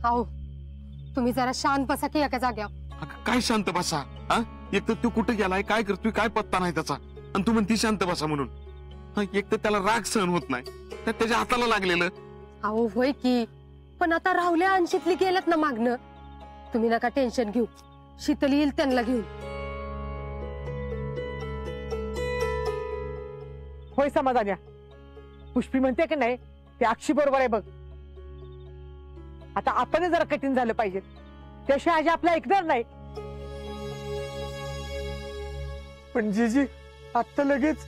आओ तुम्ही जरा शांत बसा की एका जाग्यावर. काय शांत बसा? हा, एक तर तो कुठे गेलाय, काय करतोय, काय पत्ता नाही त्याचा, आणि तू म्हणती शांत बसा म्हणून. एक तर त्याला राग सहन होत नाही, तर त्याच्या हाताला लागलेलं. अहो होय की, पण आता राहुल्या अंशीतली गेल्यात ना मागणं. तुम्ही नका टेन्शन घेऊ, शीतल येईल त्यांना घेऊन. होय समाधान्या, पुष्पी म्हणते की नाही ते अक्षी बरोबर आहे बघ. आता आपण जरा कठीण झालं पाहिजे, त्याशिवाय आजी आपलं ऐकणार नाही. पण जीजी आत्ता लगेच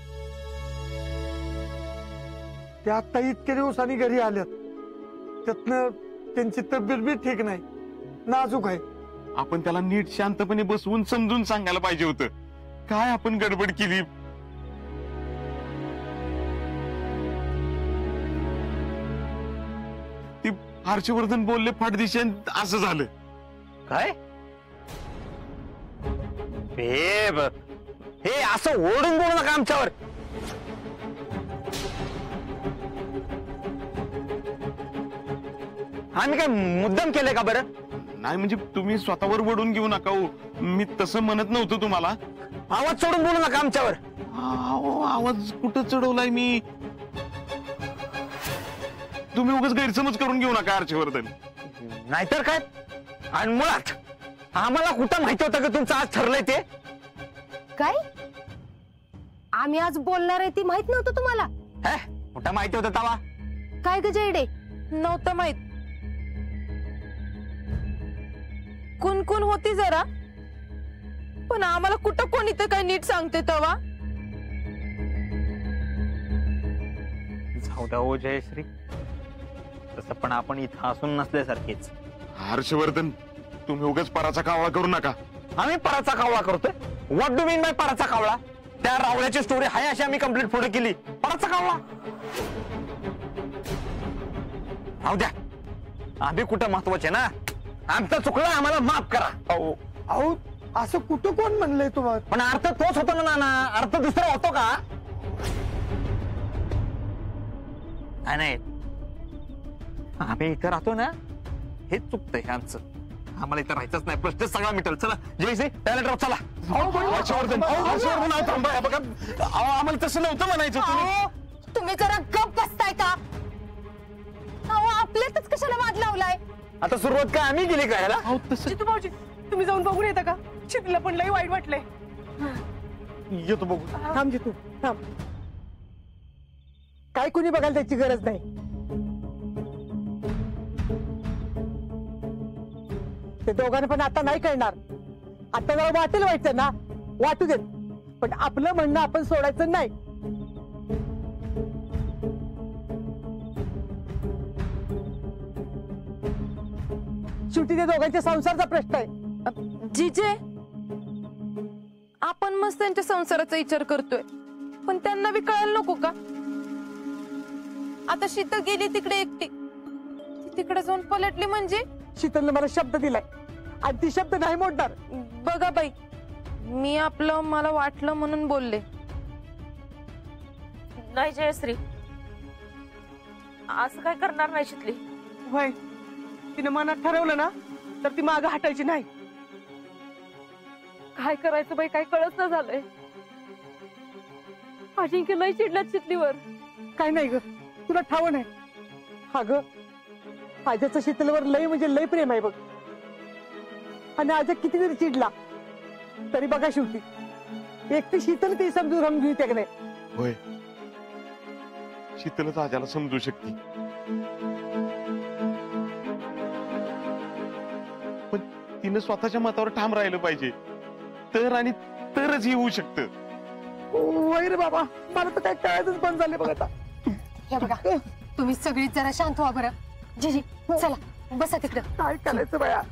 ते आत्ता इतक्या दिवसांनी घरी आल्यात, त्यातनं त्यांची तब्येत बी ठीक नाही, नाजूक आहे. आपण त्याला नीट शांतपणे बसवून समजून सांगायला पाहिजे होतं. काय आपण गडबड केली. ती हर्षवर्धन बोलले फाटदिशी असं झालं. काय हे असं ओढून बोलू नका आमच्यावर. आम्ही काय मुद्दाम केलंय का बरं? नाही म्हणजे तुम्ही स्वतःवर वडून घेऊ नका हो. मी तसं म्हणत नव्हतं तुम्हाला. आवाज सोडून बोलू नका आमच्यावर. आवाज कुठं चढवलाय मी? तुम्ही उगाच गैरसमज करून घेऊ नका हर्षवर्धन. नाहीतर काय, आणि मुळात आम्हाला कुठं माहिती होतं की तुमचं आज ठरलंय ते? काय आम्ही आज बोलणार आहे ती माहित नव्हतं तुम्हाला? कुठं माहिती होतं तवा? काय ग जयडे? नव्हतं माहित. कुणकुण होती जरा, पण आम्हाला कुठं कोणी तर काय नीट सांगते तवा. जाऊ द्या हो जयश्री, तसं पण आपण इथं असून नसल्यासारखेच. हर्षवर्धन तुम्ही उगाच पराचा कावळा करू नका. आम्ही पराचा कावळा करतोय? What do mean by Paracha कावळा? त्या रावळ्याची स्टोरी हाय अशी आम्ही कंप्लीट पुढे केली. पराचा कावळा राहू द्या, आम्ही कुठं महत्वाचे ना. आमचं चुकलं, आम्हाला माफ करा. अहो असं कुठं कोण म्हणलंय तुम्हाला? पण अर्थ तोच होतो ना नाना, अर्थ दुसरा होतो का? नाही, आम्ही इथं राहतो ना, हेच चुकतंय आमचं. आम्हाला इथं राहायचंच नाही, प्रश्न सगळा मिटल. चला जयश्री टॉयलेट ड्रॉप चला. हर्षवर्धन बघा, आम्हाला तसं नव्हतं म्हणायचं. तुम्ही जरा गप बसताय का? अहो आपल्यातच कशाला वाद लावलाय? आता सुरुवात काय आम्ही केली का ह्याला? जितू भाऊजी तुम्ही जाऊन बघून येता का? शीतलला पण लई वाईट वाटलंय. येतो बघू. थांब जितू थांब, काय कुणी बघायला त्याची गरज नाही. ते दोघांना पण आता नाही कळणार. आता जरा वाटेल वाईट ना, वाटू देत, पण आपलं म्हणणं आपण सोडायचं नाही. शेवटी त्या दोघांच्या संसाराचा प्रश्न आहे. जिजे, आपण मस्त त्यांच्या संसाराचा विचार करतोय, पण त्यांना बी कळायला नको का? आता शीतल गेली तिकडे एकटी, तिकडे जाऊन पलटली म्हणजे? शीतलने मला शब्द दिलाय आणि ती शब्द नाही मोडणार. बघा बाई, मी आपलं मला वाटलं म्हणून बोलले. नाही जयश्री, असं काय करणार नाही शितली. होय, तिने मनात ठरवलं ना तर ती मागं हटायची नाही. काय करायचं बाई, काय कळत ना झालंय. अजिंक्य लय चिडल्यात शितलीवर. काय नाही ग, तुला ठाव नाही. हा ग, आजाचं शीतलवर लय म्हणजे लय प्रेम आहे बघ. आणि आजा किती जरी चिडला तरी बघा शेवटी एकटी शीतल ती समजून रंग घेऊ नाही. होय, शीतलच आजाला समजू शकते, पण तिनं स्वतःच्या मतावर ठाम राहिलं पाहिजे, तर आणि तरच येऊ शकतं. वैर बाबा, मला तर काय कळायचंच बंद झाले बघ आता. हे बघा, तुम्ही सगळीच जरा शांत व्हा बरं. जीजी चला बसा तिकडं. काय करायचं बाया,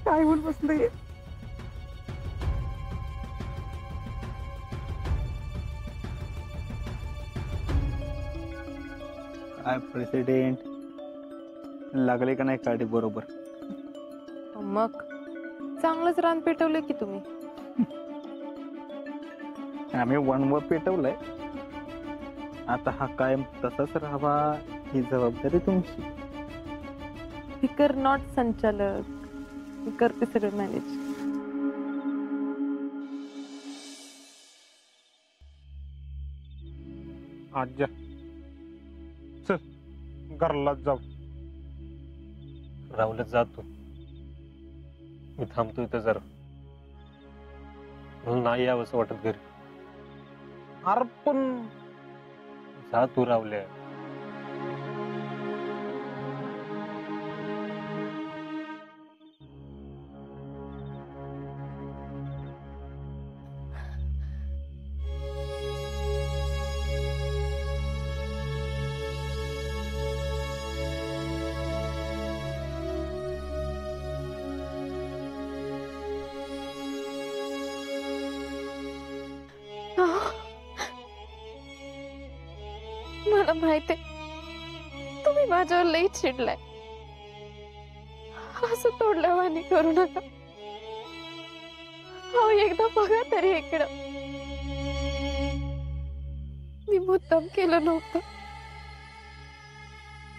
काय होऊन बसलंय. काय प्रेसिडेंट लागले का नाही काढे बरोबर? मग चांगलंच रान पेटवलंय की तुम्ही. आम्ही वनवर पेटवलंय, आता हा कायम तसाच राहावा ही जबाबदारी तुमची. फिकर नॉट संचालक, मी करते सगळं मॅनेज. आज्या चल घरला जाऊ. राहुलच जातो, मी थांबतो इथं जरा. मला नाही यावंसं वाटत घरी. अरे पण जा तू राहुल्या. मला माहित आहे तुम्ही माझ्यावर लई चिडलाय. असं तोडल्यावानी करू नका. हो एकदा बघा तरी इकडं. मी मुद्दाम केलं नव्हतं.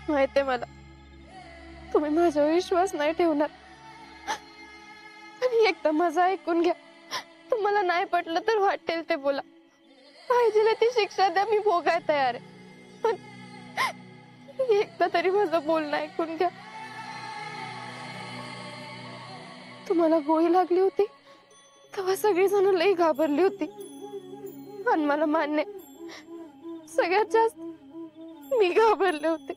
माहितीये मला तुम्ही माझ्यावर विश्वास नाही ठेवणार. आणि एकदा माझं ऐकून घ्या. तुम्हाला नाही पटलं तर वाटेल ते बोला. पाहिजे ती शिक्षा द्या, मी भोगाय तयार आहे. पण एकदा तरी माझं बोलणं ऐकून घ्या. तुम्हाला गोळी लागली होती तेव्हा सगळीजण लई घाबरली होती. आणि मला मान्य, सगळ्यात जास्त मी घाबरले होते.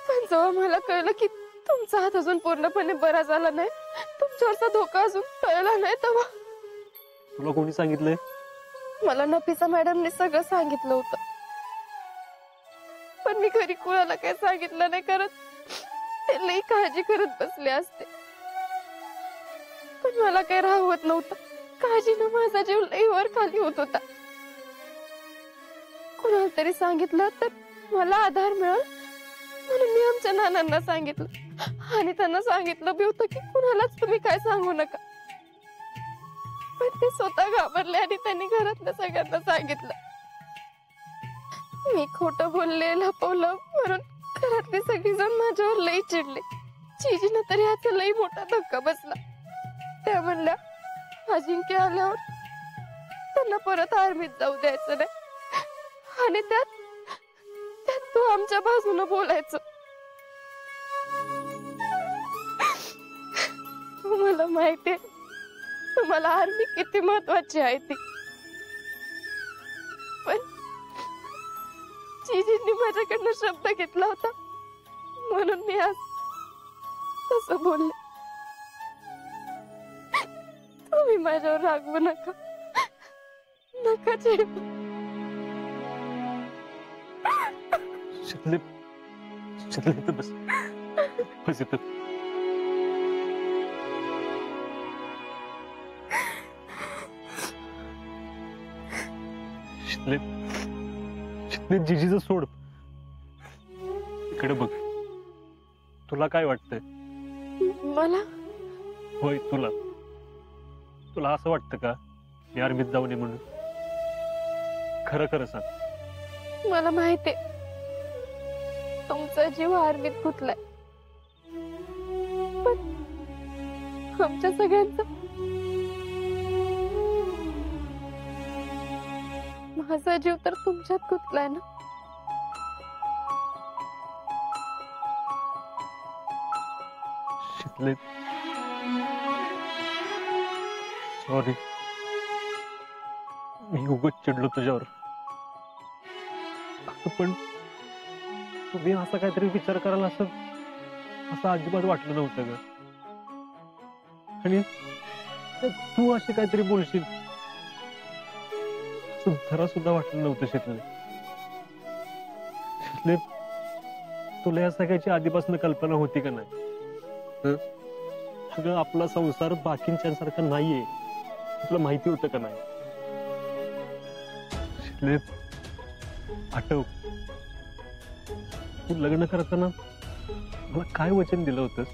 पण जेव्हा मला कळलं की तुमचा हात अजून पूर्णपणे बरा झाला नाही, तुमच्यावरचा धोका अजून कळला नाही, तेव्हा तुला कोणी सांगितलंय? मला नफीसा मॅडमने सगळं सांगितलं होतं. पण मी घरी कुणाला काही सांगितलं नाही, कारण ते लई काळजी करत बसले असते. पण मला काही राहत नव्हतं. काळजीनं माझा जीव लई वर खाली होत होता. कुणाला तरी सांगितलं तर मला आधार मिळेल म्हणून मी आमच्या नानांना सांगितलं. आणि त्यांना सांगितलं बी होतं की कुणालाच तुम्ही काय सांगू नका. पण ते स्वतः घाबरले आणि त्यांनी घरातल्या सगळ्यांना सांगितलं. मी खोटं बोलले, लपवलं म्हणून घरातले सगळेजण माझ्यावर लई चिडले. जीजीनं तरी याचा लई मोठा धक्का बसला. त्या म्हणल्या अजिंक्य आल्यावर त्यांना परत आर्मीत जाऊ द्यायचं नाही. आणि त्यात तू आमच्या बाजूनं बोलायचं. मला माहितीये तुम्हाला आर्मी किती महत्वाची आहे ती. पण जीजींनी माझ्याकडनं शब्द घेतला होता म्हणून मी आज तसं बोलले. तुम्ही माझ्यावर रागवू नका, नका चिडू. शितले शितले इथं बस, बस इथं. शितले शितले जीजीचं सोड, इकडे बघ. तुला काय वाटतंय? मला होय, तुला तुला असं वाटतं का मी आर्मीत जाऊ नये म्हणून? खरं खरं सांग. मला माहितीये तुमचा जीव आर्मीत गुंतलाय. पण आमच्या सगळ्यांचा, माझा जीव तर तुमच्यात गुंतलाय ना. शितले सॉरी, मी उगाच चिडलो तुझ्यावर. पण तुम्ही असा काहीतरी विचार कराल असं अजिबात वाटलं नव्हतं ग. आणि तू असे काहीतरी बोलशील जरा सुद्धा वाटलं नव्हतं. शितले शितले तुला या सगळ्याची आधीपासून कल्पना होती का नाही? अगं आपला संसार बाकींच्यासारखा नाहीये, तुला माहिती होतं का नाही? शितले आठव, तू लग्न करताना मला काय वचन दिलं होतंस?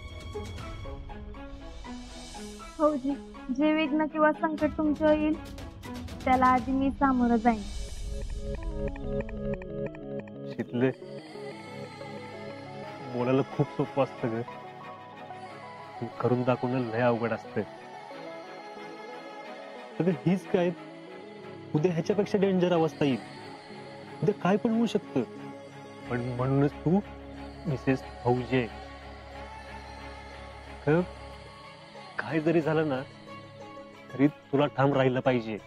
भाऊजी, जे विघ्न किंवा संकट तुमच्यावर येईल त्याला आधी मी सामोरं जाईन. शितले बोलायला खूप सोपं असतं ग, करून दाखवणं लय अवघड असतं. अगं हीच काय, उद्या ह्याच्यापेक्षा डेंजर अवस्था येईल, उद्या काय पण होऊ शकतं. पण म्हणूनच तू मिसेस फौजे, काय जरी झालं ना तरी तुला ठाम राहिलं पाहिजे.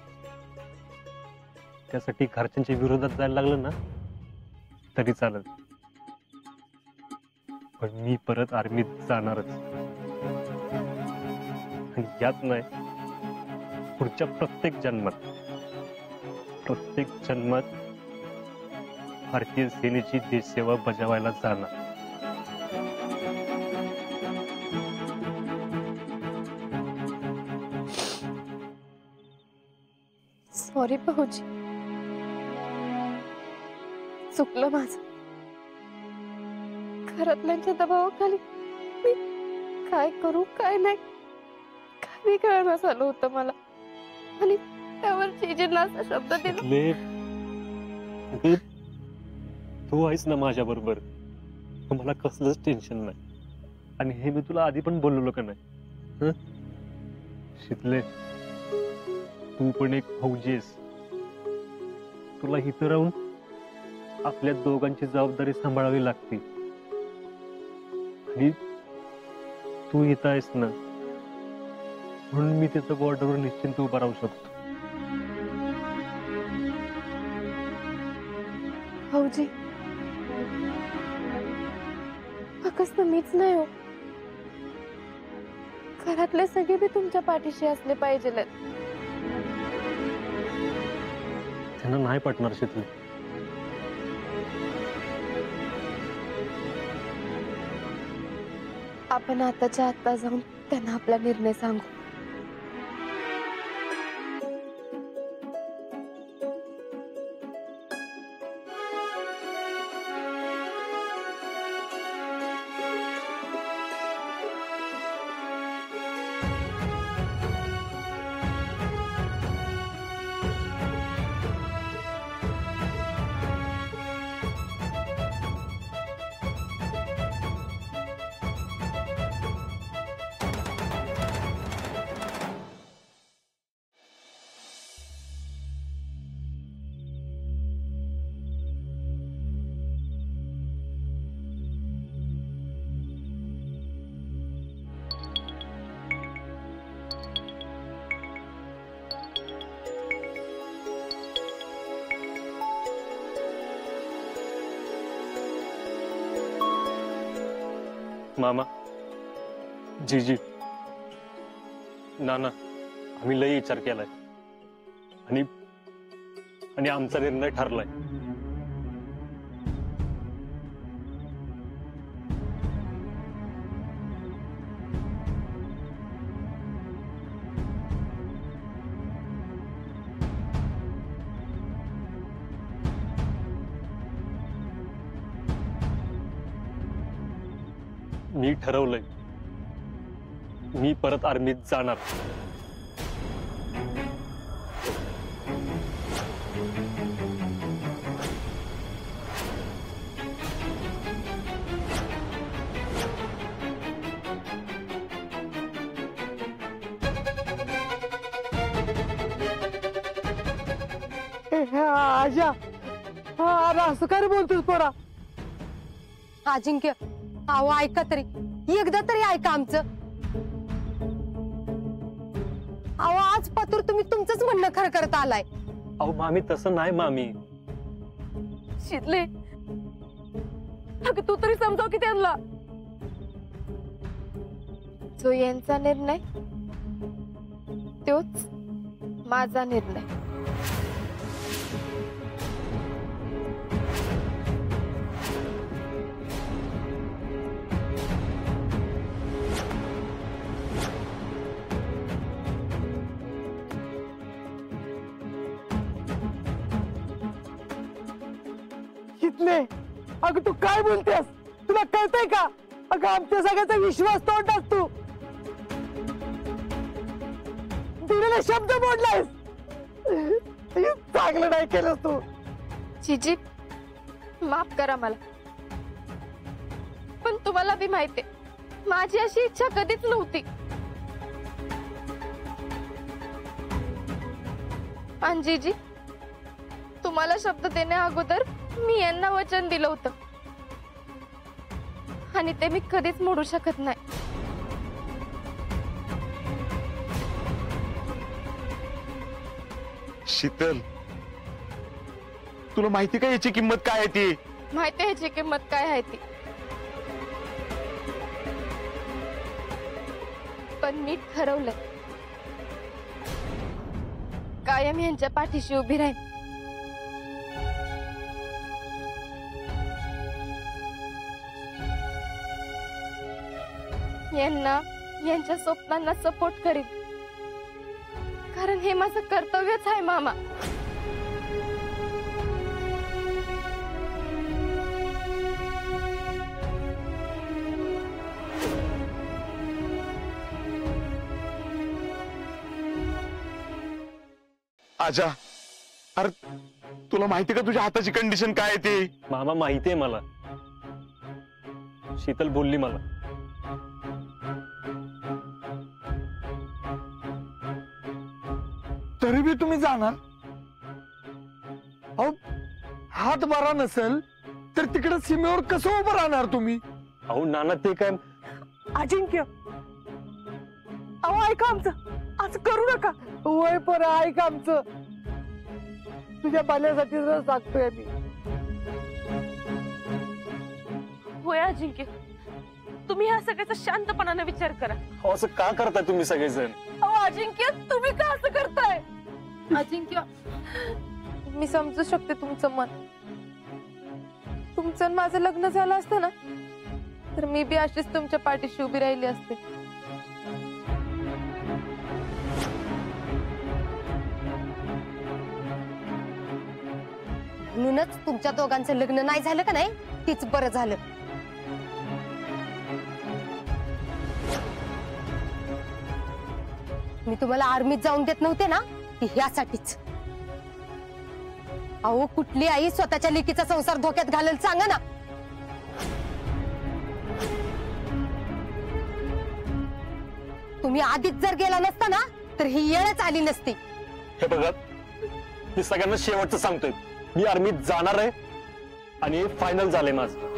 त्यासाठी घरच्यांच्या विरोधात जायला लागलं ना तरी चालत, पण मी परत आर्मीत जाणारच. आणि यात नाही, पुढच्या प्रत्येक जन्मात भारतीय सेनेची देशसेवा बजावायला जाणार. सॉरी भाऊजी, चुकलं माझं. घरातल्यांच्या दबावाखाली मी काय करू काय नाही काही कळणं झालं होतं मला. आणि त्यावर जीजींना असा शब्द दिला. तू आहेस ना माझ्या बरोबर, मला कसलंच टेन्शन नाही. आणि हे मी तुला आधी पण बोललो का नाही. शितले, तू पण एक फौजी आहेस. तुला इथं राहून आपल्या दोघांची जबाबदारी सांभाळावी लागते. आणि तू इथं आहेस ना म्हणून मी तिथं बॉर्डरवर निश्चिंत उभा राहू शकतो. भाऊजी, फक्त मीच नाही हो, घरातले सगळे बी तुमच्या पाठीशी असले पाहिजे. त्यांना नाही पटणार शितले. आपण आताच्या आता जाऊन त्यांना आपला निर्णय सांगू. मामा, जीजी, नाना, आम्ही लई विचार केलाय आणि आमचा निर्णय ठरलाय. मी ठरवलंय, मी परत आर्मीत जाणार. आजा, अरे असं काय बोलतोस पोरा? अजिंक्य, अहो ऐका तरी, एकदा तरी ऐका आमचं. अहो आज पातूर तुम्ही तुमचंच म्हणणं खरं करत आलाय. अहो मामी, तसं नाही मामी. शितले, अगं तू तरी समजाव की त्यांना. जो यांचा निर्णय तोच माझा निर्णय. कितने, अगं तू काय बोलतेस? तुला कळतंय का? अगं आमच्या सगळ्याचा विश्वास तोडलास तू. दिलेला शब्द मोडलायस. चांगलं नाही केलंस तू. जीजी, माफ करा मला, पण तुम्हाला बी माहितीये माझी अशी इच्छा कधीच नव्हती. अंजीजी, तुम्हाला शब्द देण्या अगोदर मी यांना वचन दिलं होतं आणि ते मी कधीच मोडू शकत नाही. शीतल, तुला माहिती का याची किंमत काय आहे ती? माहिती ह्याची किंमत काय आहे ती, पण मी ठरवलंय कायम यांच्या पाठीशी उभी राहीन. यांना यांच्या स्वप्नांना सपोर्ट करीन, कारण हे माझं कर्तव्यच आहे मामा. आजा, अरे तुला माहिती का तुझ्या हाताची कंडिशन काय आहे ती? मामा माहितीये मला, शीतल बोलली मला. तरी बी तुम्ही जाणार? अहो, हात बरा नसेल तर तिकडे सीमेवर कसं उभं राहणार तुम्ही? अहो नाना, ते काय अजिंक्य, अहो ऐका आमचं, असं करू नका. वय पर ऐका आमचं, तुझ्या पाल्यासाठी सांगतोय मी. होय अजिंक्य, तुम्ही ह्या सगळ्याचा शांतपणाने विचार करा. अहो, असं का करताय तुम्ही सगळेजण? अहो अजिंक्य, तुम्ही का असं करताय? अजिंक्य, मी समजू शकते तुमचं मन. तुमचं आणि माझं लग्न झालं असतं ना, तर मी बी अशीच तुमच्या पाठीशी उभी राहिली असते. म्हणूनच तुमच्या दोघांचं लग्न नाही झालं का नाही, तीच बरं झालं. मी तुम्हाला आर्मीत जाऊन देत नव्हते ना, ती ह्यासाठीच. अहो, कुठली आई स्वतःच्या लेकीचा संसार धोक्यात घालेल सांगा ना. तुम्ही आधीच जर गेला नसता ना, तर ही येळच आली नसती. हे बघा, मी सगळ्यांना शेवटचं सांगतोय, मी आर्मीत जाणार आहे आणि फायनल झालंय माझं.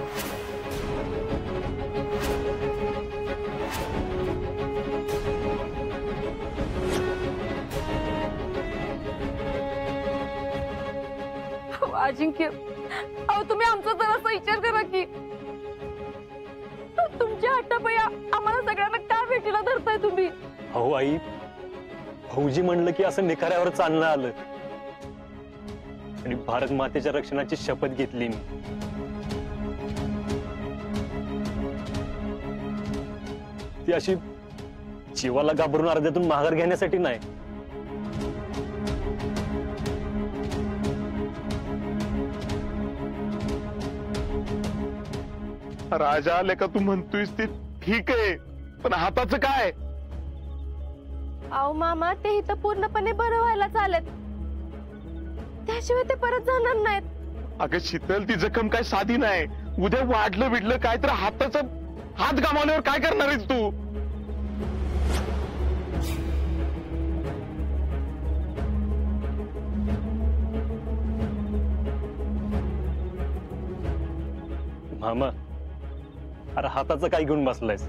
अजिंक्य, अहो तुम्ही आमचा जरासा विचार करा की तुमच्या हट्टापायी आम्हाला सगळ्यांना का भेटीला धरताय तुम्ही? अहो आई, भाऊजी म्हणलं की असं निखाऱ्यावर चालणं आलं आणि भारत मातेच्या रक्षणाची शपथ घेतली मी. ती अशी जीवाला घाबरून अर्ध्यातून माघार घेण्यासाठी नाही. राजा आले का तू म्हणतोयस ते ठीक आहे, पण हाताचं काय? अहो मामा, ते इथं पूर्णपणे बरं व्हायला चालत, त्याशिवाय ते परत जाणार नाहीत. अगं शीतल, ती जखम काय साधी नाही. उद्या वाढलं बिडलं काय तर हात गमावल्यावर काय करणार आहेस तू? मामा, अरे हाताचं काय घेऊन बसलायस?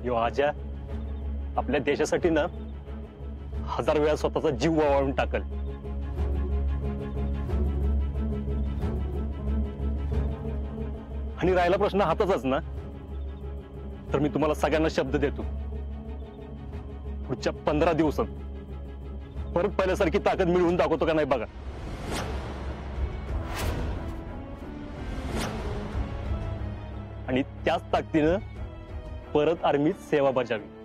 यो आजा आपल्या देशासाठी ना 1000 वेळा स्वतःचा जीव वाळून टाकल. आणि राहिला प्रश्न हाताचाच ना, तर मी तुम्हाला सगळ्यांना शब्द देतो, पुढच्या 15 दिवसात परत पहिल्यासारखी ताकद मिळवून दाखवतो का नाही बघा. आणि त्याच ताकदीनं परत आर्मीत सेवा बजावी.